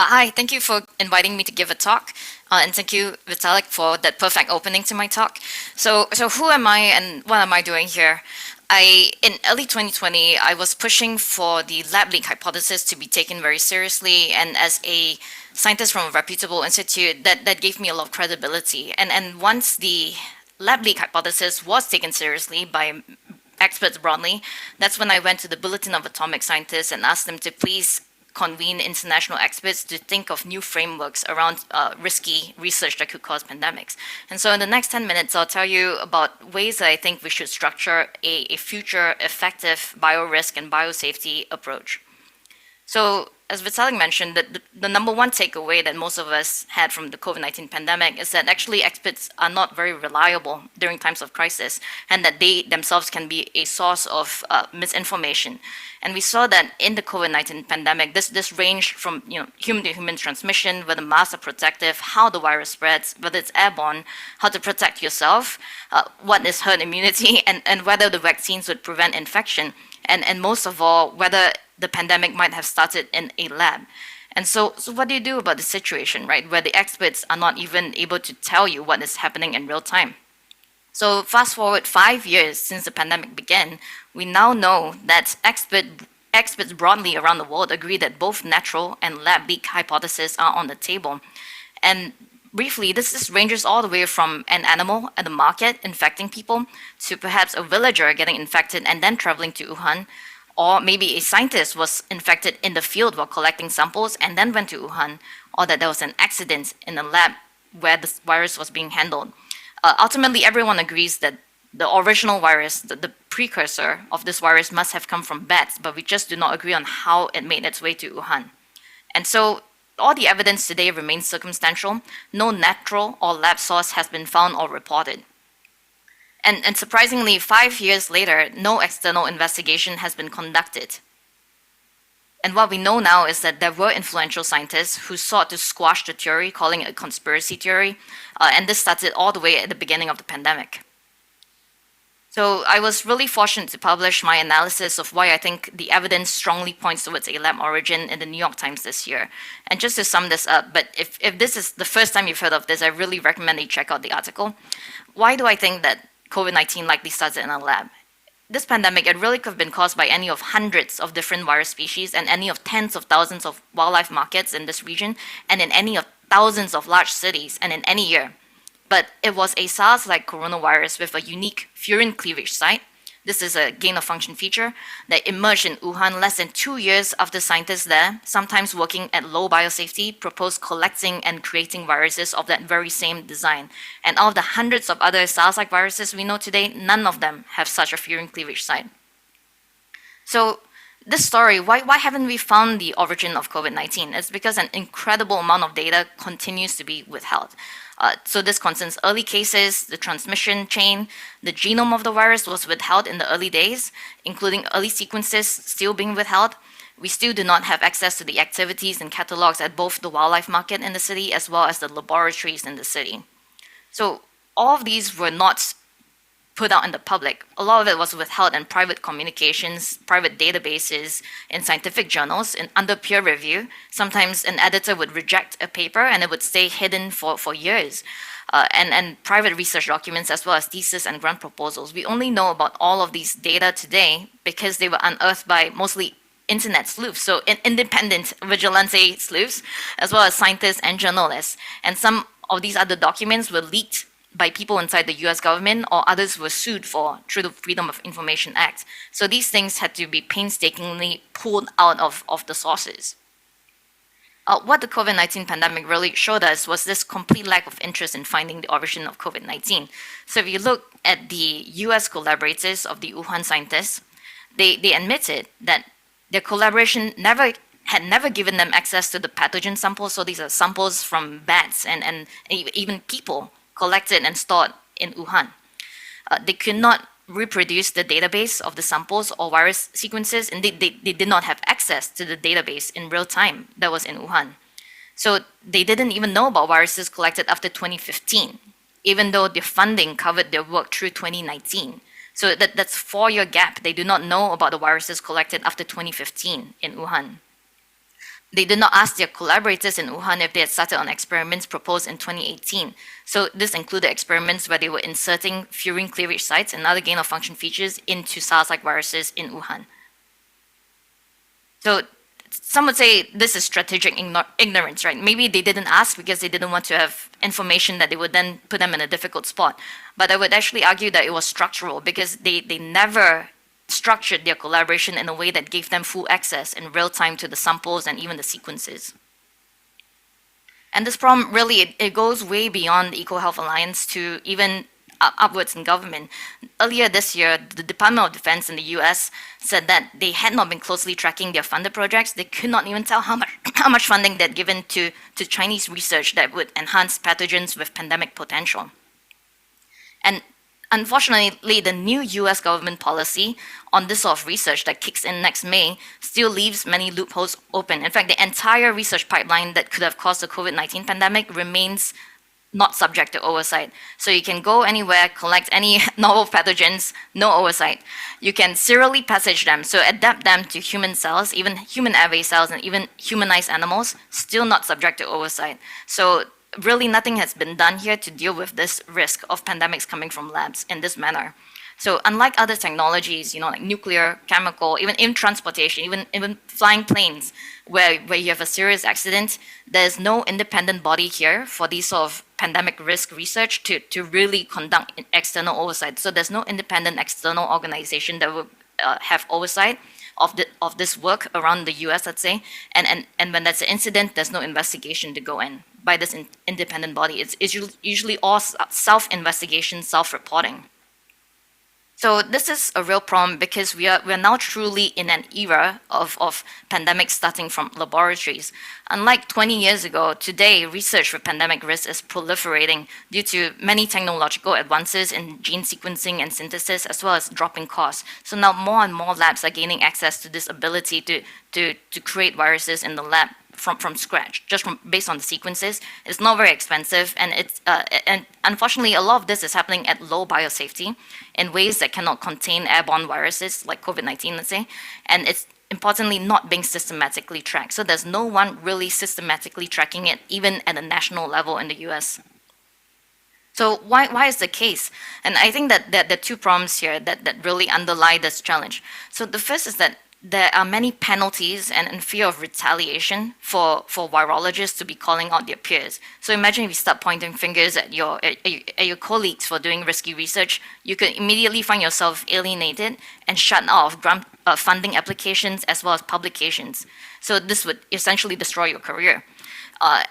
Hi, thank you for inviting me to give a talk, and thank you, Vitalik, for that perfect opening to my talk. So who am I and what am I doing here? In early 2020, I was pushing for the lab leak hypothesis to be taken very seriously, and as a scientist from a reputable institute, that gave me a lot of credibility. And once the lab leak hypothesis was taken seriously by experts broadly, that's when I went to the Bulletin of Atomic Scientists and asked them to please convene international experts to think of new frameworks around risky research that could cause pandemics. And so in the next 10 minutes, I'll tell you about ways that I think we should structure a future effective biorisk and biosafety approach. So as Vitalik mentioned, the number one takeaway that most of us had from the COVID-19 pandemic is that actually experts are not very reliable during times of crisis, and that they themselves can be a source of misinformation. And we saw that in the COVID-19 pandemic, this ranged from human to human transmission, whether masks are protective, how the virus spreads, whether it's airborne, how to protect yourself, what is herd immunity, and whether the vaccines would prevent infection, and most of all, whether the pandemic might have started in a lab. And so what do you do about the situation, right, where the experts are not even able to tell you what is happening in real time? So fast forward 5 years since the pandemic began, we now know that experts broadly around the world agree that both natural and lab leak hypotheses are on the table. And briefly, this ranges all the way from an animal at the market infecting people to perhaps a villager getting infected and then traveling to Wuhan, or maybe a scientist was infected in the field while collecting samples and then went to Wuhan, or that there was an accident in a lab where the virus was being handled. Ultimately, everyone agrees that the original virus, the precursor of this virus, must have come from bats, but we just do not agree on how it made its way to Wuhan. And so all the evidence today remains circumstantial. No natural or lab source has been found or reported. And surprisingly, 5 years later, no external investigation has been conducted. And what we know now is that there were influential scientists who sought to squash the theory, calling it a conspiracy theory, and this started all the way at the beginning of the pandemic. So I was really fortunate to publish my analysis of why I think the evidence strongly points towards a lab origin in the New York Times this year. And just to sum this up, but if this is the first time you've heard of this, I really recommend that you check out the article. Why do I think that COVID-19 likely started in a lab? This pandemic, it really could have been caused by any of hundreds of different virus species and any of tens of thousands of wildlife markets in this region and in any of thousands of large cities and in any year. But it was a SARS-like coronavirus with a unique furin cleavage site. This is a gain-of-function feature that emerged in Wuhan less than 2 years after scientists there, sometimes working at low biosafety, proposed collecting and creating viruses of that very same design. And out of the hundreds of other SARS-like viruses we know today, none of them have such a furin cleavage site. So this story, why haven't we found the origin of COVID-19? It's because an incredible amount of data continues to be withheld. So this concerns early cases, the transmission chain, the genome of the virus was withheld in the early days, including early sequences still being withheld. We still do not have access to the activities and catalogs at both the wildlife market in the city as well as the laboratories in the city. So all of these were not put out in the public. A lot of it was withheld in private communications, private databases, in scientific journals, and under peer review. Sometimes an editor would reject a paper and it would stay hidden for years. And private research documents as well as thesis and grant proposals. We only know about all of these data today because they were unearthed by mostly internet sleuths, so independent vigilante sleuths, as well as scientists and journalists. And some of these other documents were leaked by people inside the US government, or others were sued through the Freedom of Information Act. So these things had to be painstakingly pulled out of the sources. What the COVID-19 pandemic really showed us was this complete lack of interest in finding the origin of COVID-19. So if you look at the US collaborators of the Wuhan scientists, they admitted that their collaboration had never given them access to the pathogen samples. So these are samples from bats and even people collected and stored in Wuhan. They could not reproduce the database of the samples or virus sequences, and they did not have access to the database in real time that was in Wuhan. So they didn't even know about viruses collected after 2015, even though their funding covered their work through 2019. So that's a 4-year gap. They do not know about the viruses collected after 2015 in Wuhan. They did not ask their collaborators in Wuhan if they had started on experiments proposed in 2018. So this included experiments where they were inserting furin cleavage sites and other gain-of-function features into SARS-like viruses in Wuhan. So some would say this is strategic ignorance, right? Maybe they didn't ask because they didn't want to have information that they would then put them in a difficult spot. But I would actually argue that it was structural because they never structured their collaboration in a way that gave them full access in real time to the samples and even the sequences. And this problem really, it goes way beyond the EcoHealth Alliance to even upwards in government. Earlier this year, the Department of Defense in the US said that they had not been closely tracking their funded projects. They could not even tell how much funding they'd given to Chinese research that would enhance pathogens with pandemic potential. And unfortunately, the new US government policy on this sort of research that kicks in next May still leaves many loopholes open. In fact, the entire research pipeline that could have caused the COVID-19 pandemic remains not subject to oversight. So you can go anywhere, collect any novel pathogens, no oversight. You can serially passage them, so adapt them to human cells, even human airway cells, and even humanized animals, still not subject to oversight. So really nothing has been done here to deal with this risk of pandemics coming from labs in this manner. So unlike other technologies, like nuclear, chemical, even transportation, even flying planes, where you have a serious accident, there's no independent body here for these sort of pandemic risk research to really conduct external oversight. So there's no independent external organization that will have oversight of this work around the US, let's say. And when there's an incident, there's no investigation to go in by this independent body. It's usually all self-investigation, self-reporting. So this is a real problem because we are now truly in an era of pandemics starting from laboratories. Unlike 20 years ago, today research with pandemic risk is proliferating due to many technological advances in gene sequencing and synthesis, as well as dropping costs. So now more and more labs are gaining access to this ability to create viruses in the lab from scratch, just based on the sequences. It's not very expensive, and and unfortunately a lot of this is happening at low biosafety in ways that cannot contain airborne viruses like COVID-19, let's say, and it's importantly not being systematically tracked. So there's no one really systematically tracking it, even at a national level in the US. So why is the case? And I think that there are two problems here that really underlie this challenge. So the first is that there are many penalties and fear of retaliation for virologists to be calling out their peers. So imagine if you start pointing fingers at your colleagues for doing risky research, you could immediately find yourself alienated and shut out of grant funding applications as well as publications. So this would essentially destroy your career.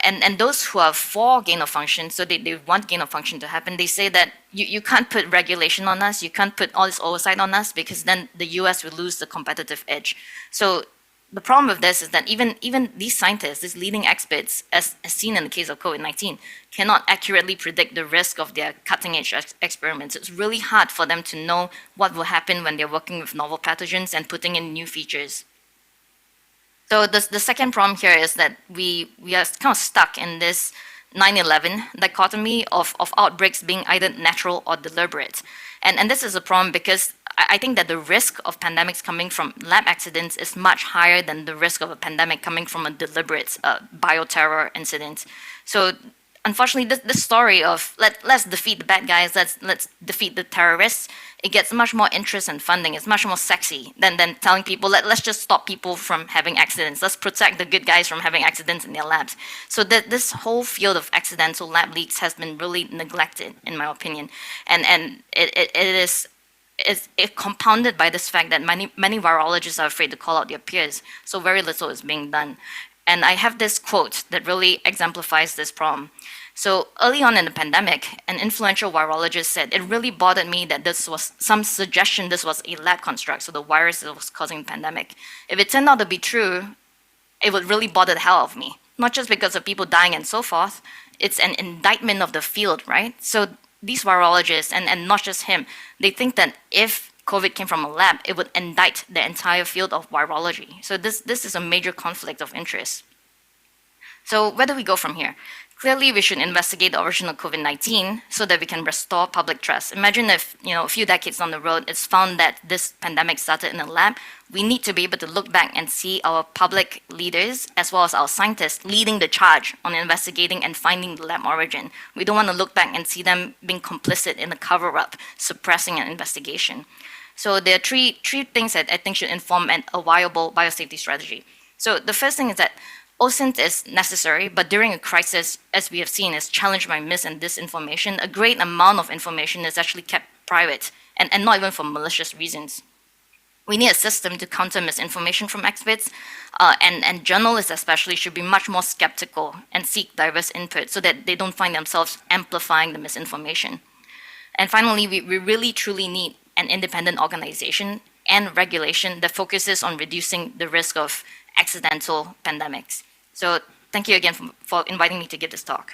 And those who are for gain of function, so they want gain of function to happen, they say that you can't put regulation on us, you can't put all this oversight on us, because then the US will lose the competitive edge. So the problem with this is that even these scientists, these leading experts, as seen in the case of COVID-19, cannot accurately predict the risk of their cutting-edge experiments. It's really hard for them to know what will happen when they're working with novel pathogens and putting in new features. So the second problem here is that we are kind of stuck in this 9/11 dichotomy of outbreaks being either natural or deliberate. And this is a problem because I think that the risk of pandemics coming from lab accidents is much higher than the risk of a pandemic coming from a deliberate bioterror incident. So unfortunately, this story of let's defeat the bad guys, let's defeat the terrorists, it gets much more interest and funding. It's much more sexy than telling people let's just stop people from having accidents. Let's protect the good guys from having accidents in their labs. So this whole field of accidental lab leaks has been really neglected, in my opinion, and it is compounded by this fact that many virologists are afraid to call out their peers. So very little is being done. And I have this quote that really exemplifies this problem. So early on in the pandemic, an influential virologist said, "It really bothered me that this was some suggestion this was a lab construct, so the virus that was causing the pandemic. If it turned out to be true, it would really bother the hell out of me. Not just because of people dying and so forth, it's an indictment of the field, right?" So these virologists, and not just him, they think that if COVID came from a lab, it would indict the entire field of virology. So this is a major conflict of interest. So where do we go from here? Clearly, we should investigate the origin of COVID-19 so that we can restore public trust. Imagine if, a few decades down the road, it's found that this pandemic started in a lab. We need to be able to look back and see our public leaders as well as our scientists leading the charge on investigating and finding the lab origin. We don't want to look back and see them being complicit in the cover-up, suppressing an investigation. So there are three things that I think should inform a viable biosafety strategy. So the first thing is that OSINT is necessary, but during a crisis, as we have seen, is challenged by mis and disinformation. A great amount of information is actually kept private, and not even for malicious reasons. We need a system to counter misinformation from experts, and journalists especially should be much more skeptical and seek diverse input so that they don't find themselves amplifying the misinformation. And finally, we really truly need an independent organization and regulation that focuses on reducing the risk of accidental pandemics. So thank you again for inviting me to give this talk.